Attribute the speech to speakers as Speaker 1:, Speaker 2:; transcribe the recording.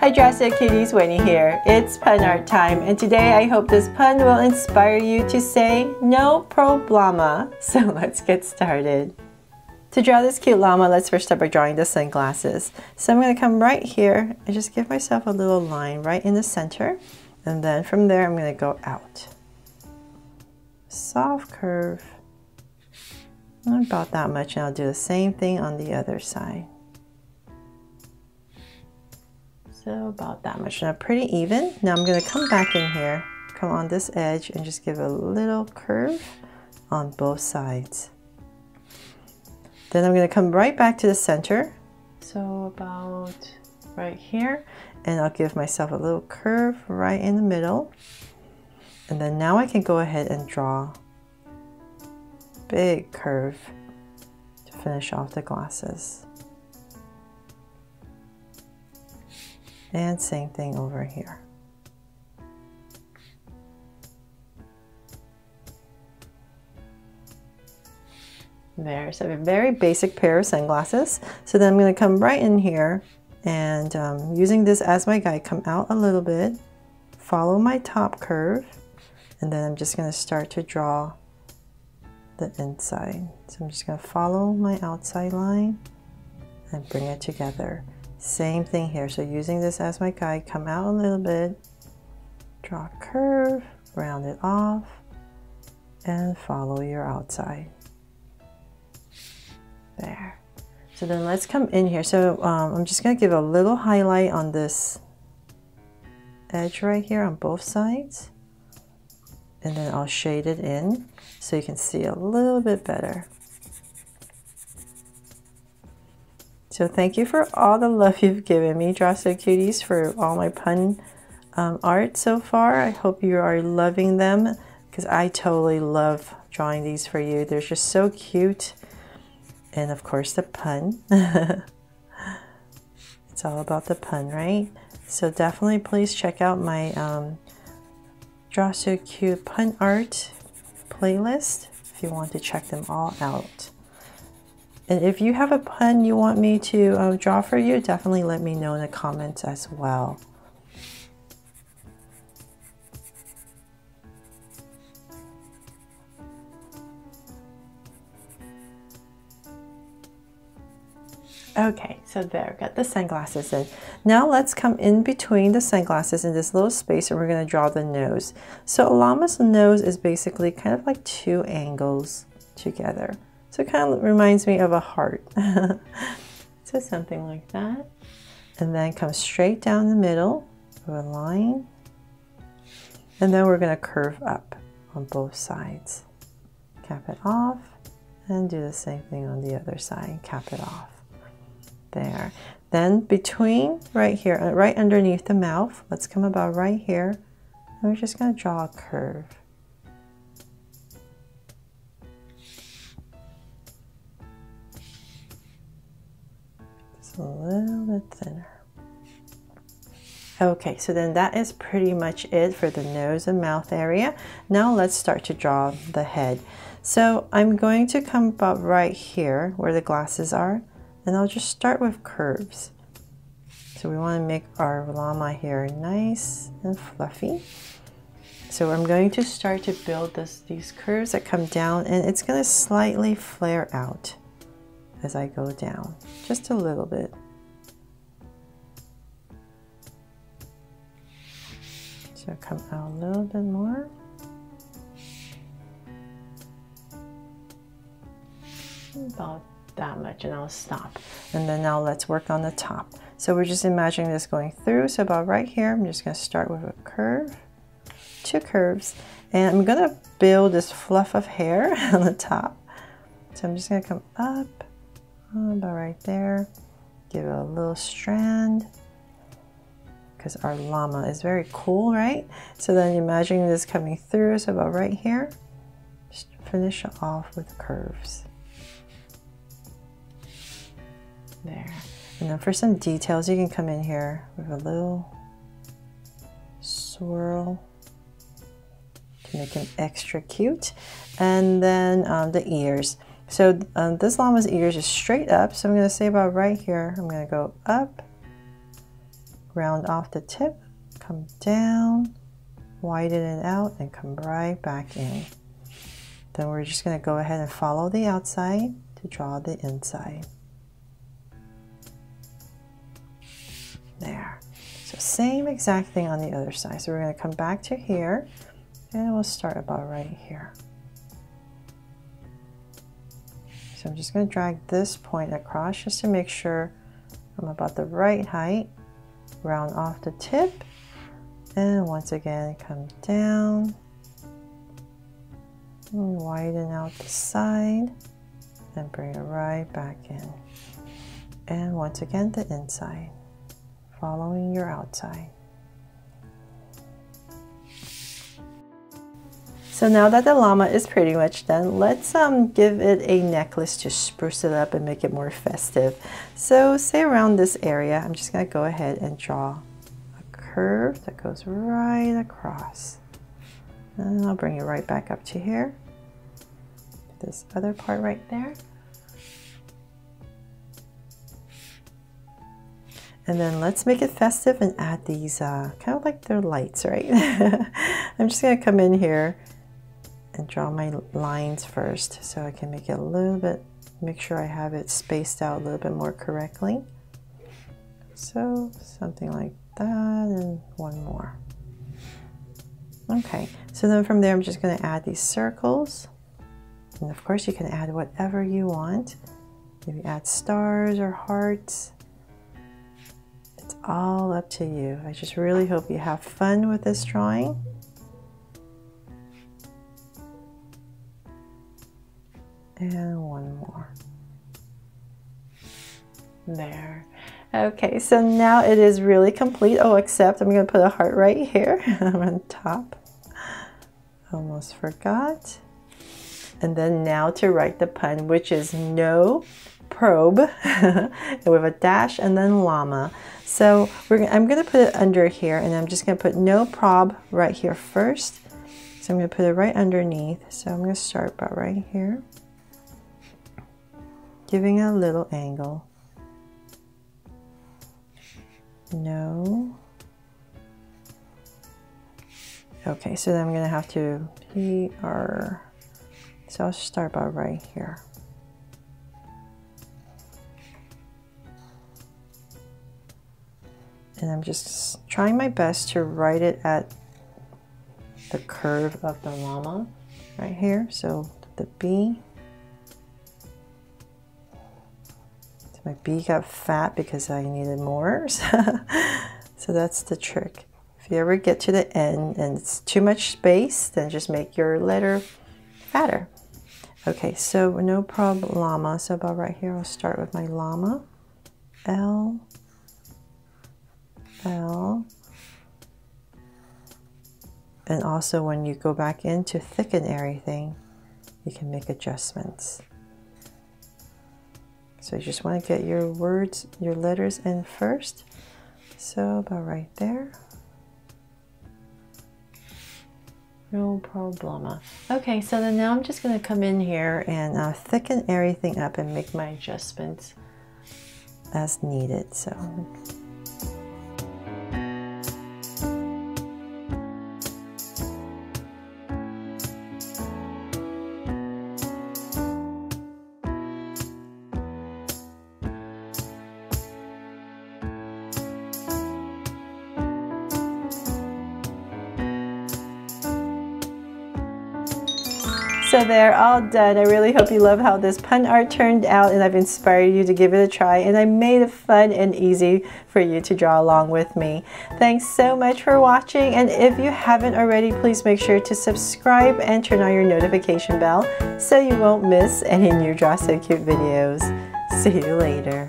Speaker 1: Hi Drastic Cuties, Winnie here. It's pun art time, and today I hope this pun will inspire you to say no prob-llama. So let's get started. To draw this cute llama, let's first start by drawing the sunglasses. So I'm going to come right here and just give myself a little line right in the center, and then from there I'm going to go out. Soft curve, about that much, and I'll do the same thing on the other side. So about that much. Now pretty even. Now I'm going to come back in here, come on this edge, and just give a little curve on both sides. Then I'm going to come right back to the center, so about right here, and I'll give myself a little curve right in the middle. And then now I can go ahead and draw a big curve to finish off the glasses. And same thing over here. There's a very basic pair of sunglasses. So then I'm going to come right in here and using this as my guide, come out a little bit, follow my top curve, and then I'm just going to start to draw the inside. So I'm just going to follow my outside line and bring it together. Same thing here. So using this as my guide, come out a little bit, draw a curve, round it off, and follow your outside. There. So then let's come in here. So I'm just going to give a little highlight on this edge right here on both sides. And then I'll shade it in so you can see a little bit better. So thank you for all the love you've given me, Drastic Cuties, for all my pun art so far. I hope you are loving them, because I totally love drawing these for you. They're just so cute. And of course the pun. It's all about the pun, right? So definitely please check out my Draw So Cute pun art playlist if you want to check them all out. And if you have a pun you want me to draw for you, definitely let me know in the comments as well. Okay, so there, got the sunglasses in. Now let's come in between the sunglasses in this little space, and we're going to draw the nose. So a llama's nose is basically kind of like two angles together. So it kind of reminds me of a heart. So something like that. And then come straight down the middle of a line. And then we're going to curve up on both sides. Cap it off, and do the same thing on the other side. Cap it off. There. Then between right here, right underneath the mouth, let's come about right here. And we're just going to draw a curve. Just a little bit thinner. Okay, so then that is pretty much it for the nose and mouth area. Now let's start to draw the head. So I'm going to come about right here where the glasses are. And I'll just start with curves. So we want to make our llama hair nice and fluffy. So I'm going to start to build these curves that come down, and it's going to slightly flare out as I go down, just a little bit. So come out a little bit more. About that much, and I'll stop. And then now let's work on the top. So we're just imagining this going through. So about right here, I'm just going to start with a curve, two curves, and I'm going to build this fluff of hair on the top. So I'm just going to come up about right there, give it a little strand, because our llama is very cool, right? So then imagining this coming through. So about right here, just finish it off with curves. There. And then for some details, you can come in here with a little swirl to make him extra cute. And then the ears. So this llama's ears is straight up. So I'm going to say about right here, I'm going to go up round off the tip, come down, widen it out, and come right back in. Then we're just going to go ahead and follow the outside to draw the inside. There. So same exact thing on the other side. So we're going to come back to here, and we'll start about right here. So I'm just going to drag this point across just to make sure I'm about the right height. Round off the tip, and once again come down and widen out the side and bring it right back in. And once again the inside, following your outside. So now that the llama is pretty much done, let's give it a necklace to spruce it up and make it more festive. So say around this area, I'm just going to go ahead and draw a curve that goes right across. And I'll bring it right back up to here. This other part right there. And then let's make it festive and add these kind of like they're lights, right? I'm just going to come in here and draw my lines first so I can make it a little bit, make sure I have it spaced out a little bit more correctly. So something like that, and one more. Okay, so then from there I'm just going to add these circles, and of course you can add whatever you want. Maybe add stars or hearts. It's all up to you. I just really hope you have fun with this drawing. And one more. There. Okay, so now it is really complete. Oh, except I'm going to put a heart right here on top. Almost forgot. And then now to write the pun, which is no probe with a dash and then llama. So I'm going to put it under here, and I'm just going to put no prob right here first. So I'm going to put it right underneath. So I'm going to start about right here, giving a little angle. No. Okay, so then I'm going to have to PR. So I'll start about right here. And I'm just trying my best to write it at the curve of the llama right here. So the B. My B got fat because I needed more. So that's the trick. If you ever get to the end and it's too much space, then just make your letter fatter. Okay, so no prob-llama. So about right here, I'll start with my llama. L, L. And also when you go back in to thicken everything, you can make adjustments. So you just want to get your words, your letters in first. So about right there. No problem. Okay, so then now I'm just going to come in here and thicken everything up and make my adjustments as needed. So. So they're all done. I really hope you love how this pun art turned out, and I've inspired you to give it a try, and I made it fun and easy for you to draw along with me. Thanks so much for watching, and if you haven't already, please make sure to subscribe and turn on your notification bell so you won't miss any new Draw So Cute videos. See you later.